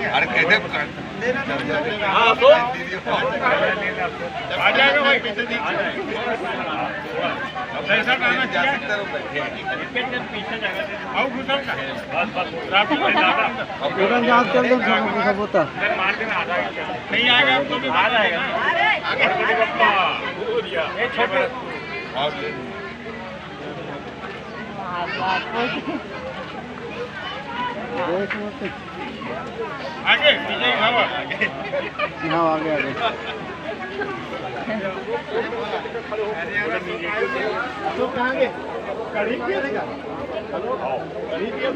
अरे कैसे हाँ तो आ जाएगा भाई कैसे पैसा कहना चाहिए पीछे जाएगा आओ घुसल का बस बस दुकान जहाँ चल दो सब होता नहीं आएगा तो भी आ जाएगा ये छोटे आगे पीछे हवा आगे हाँ आगे आगे तो कहाँ गए कड़ी पिया देगा हेलो कड़ी पिया